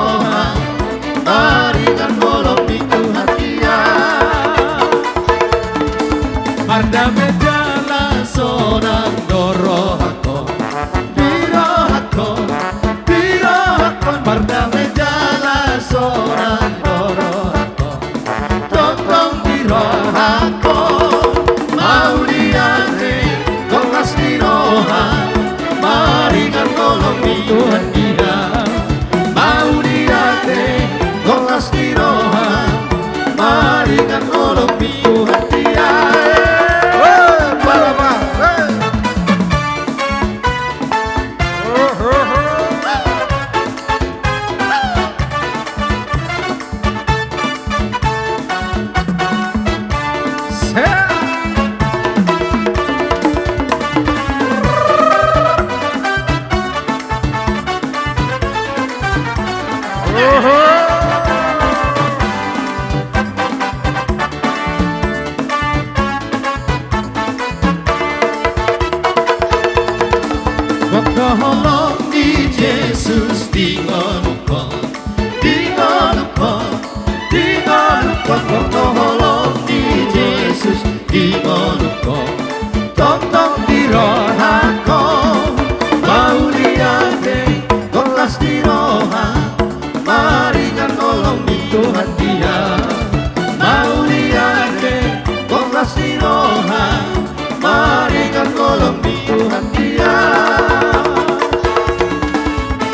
Roha maringan golong itu hatia Marda bejala sonang dorohako Dirohako Marda bejala sonang dorohako Totong dirohako Mauliane kongas diroha maringan golong itu hatia Mauliane kongas diroha maringan golong itu hatia Holong di Yesus dingonuko holong di Yesus dingonuko tong dirohako Mauliane kolas diroha maringan golong itu hatia Mauliane kolas diroha maringan golong itu hatia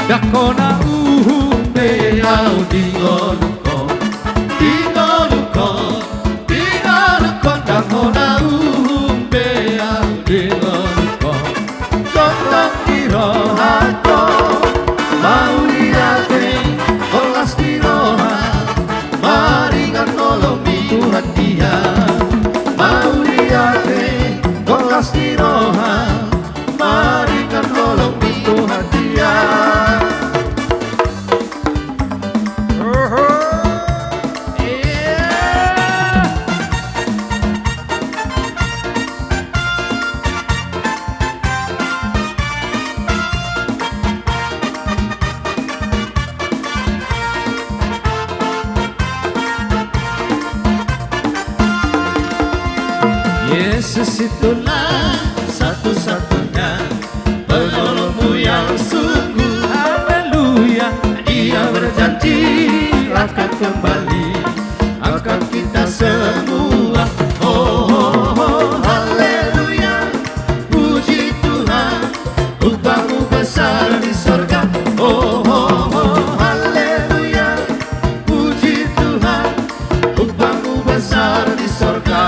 Dakona uhumbe au dingonuko Dakona uhumbe au dingonuko Totong dirohako Mauliane kolas diroha maringan golong itu hatia Mauliane kolas diroha maringan golong itu hatia Yesus itulah satu-satunya penolongmu yang sungguh haleluya Dia berjanji akan kembali akan kita semua haleluya puji Tuhan upahmu besar di sorga haleluya puji Tuhan upahmu besar di sorga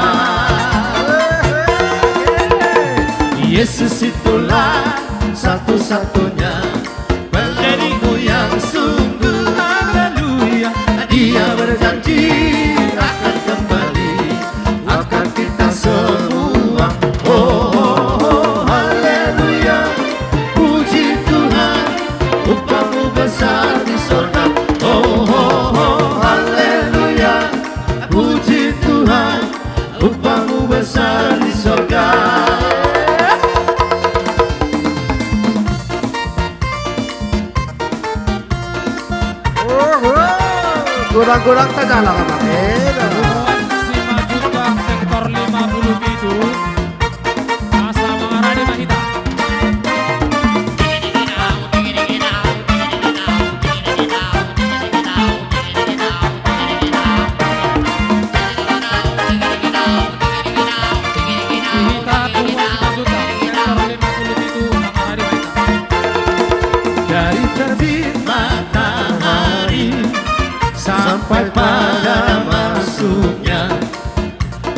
Yesus itulah satu-satunya penolongmu yang sungguh haleluya Dia berjanji akan kembali akan kita semua haleluya puji Tuhan upahmu besar di sorga haleluya puji Tuhan upahmu besar di sorga kurang-kurang terjalan apa? 5 juta sektor 50 itu Asa mengarah di Mahita Mahita 5 juta sektor 50 itu mengarah di Mahita dari terbit matahari sampai pada masuknya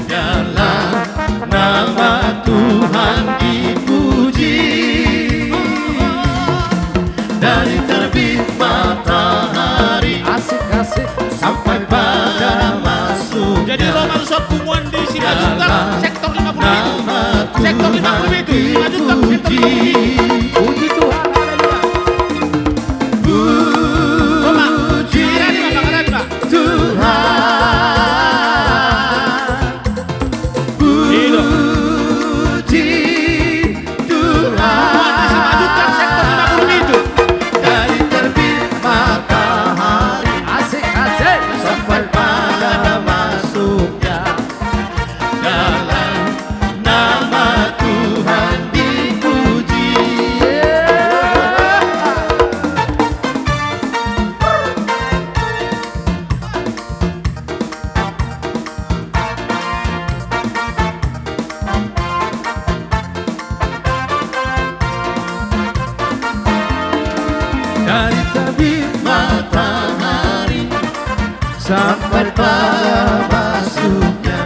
dalam nama Tuhan dipuji dari terbit matahari Asik-asik sampai pada masuknya jadi Roma Rusok Kumuan di Simaluntak sektor 50 itu sektor 50 itu 5 juta sektor 50 itu puji Tuhan haleluya Roma ada di Pak Tuhan sampai pada masuknya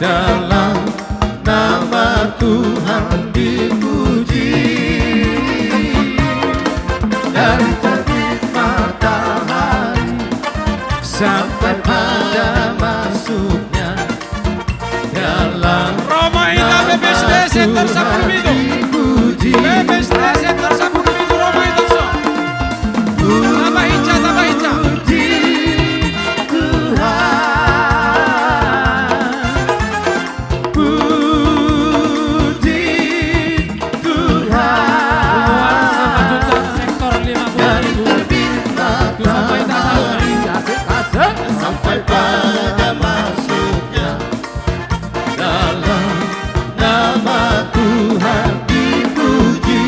dalam nama Tuhan dipuji. Dari terbit matahari sampai pada masuknya dalam Roma Ita BPSD Center Sabtu Minggu. dipuji. BPSD Center Sabtu Minggu Roma Ita so. Tambah hijau, tambah hijau. Puji Tuhan, puji Tuhan. Sama juta sektor 50 Dari ribu. terbit Sampai tak tahu. Asik, asik. sampai pada masuknya dalam nama Tuhan dipuji.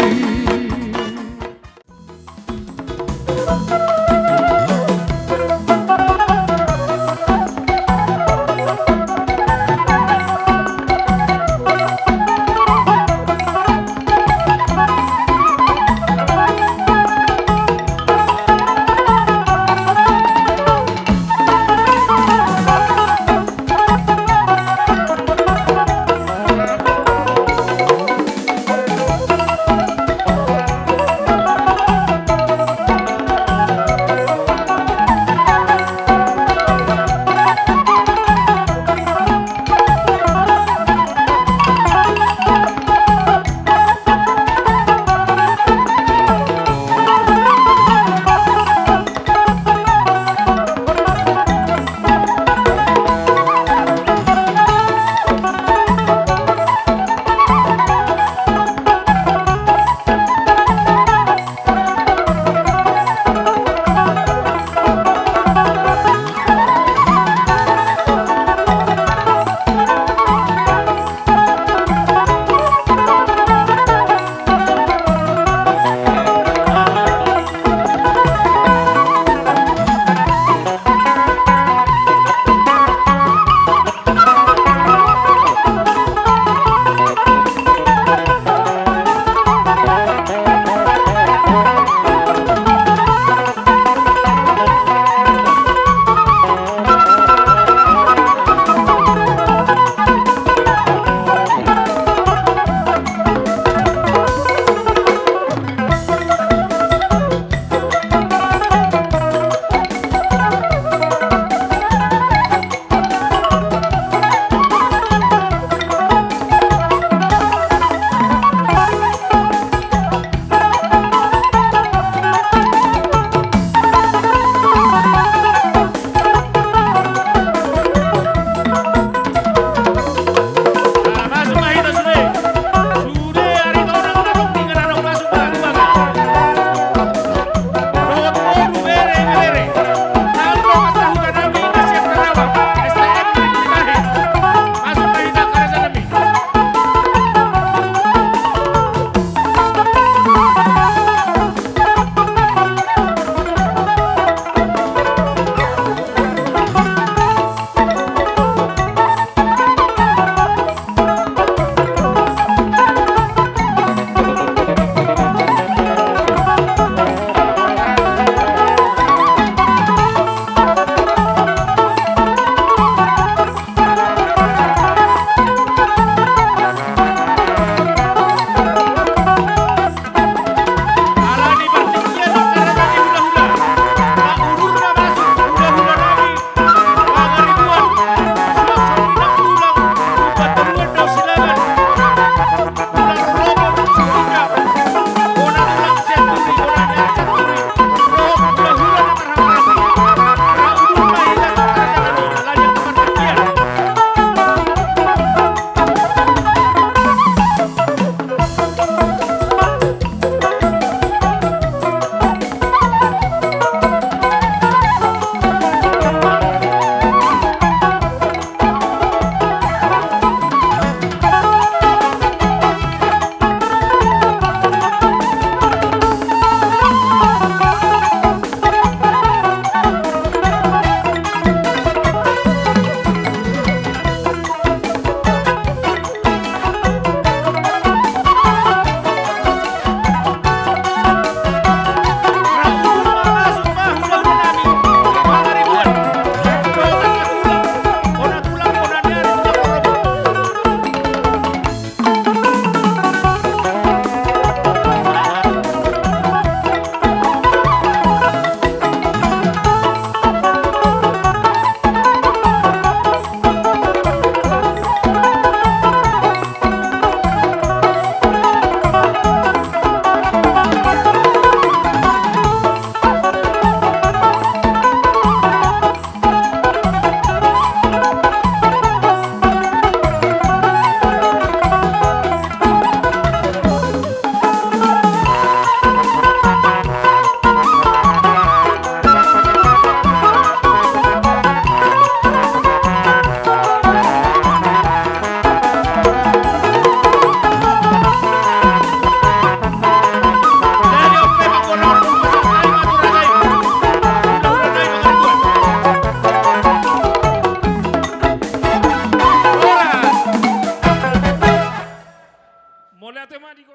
Lihat tema di koran.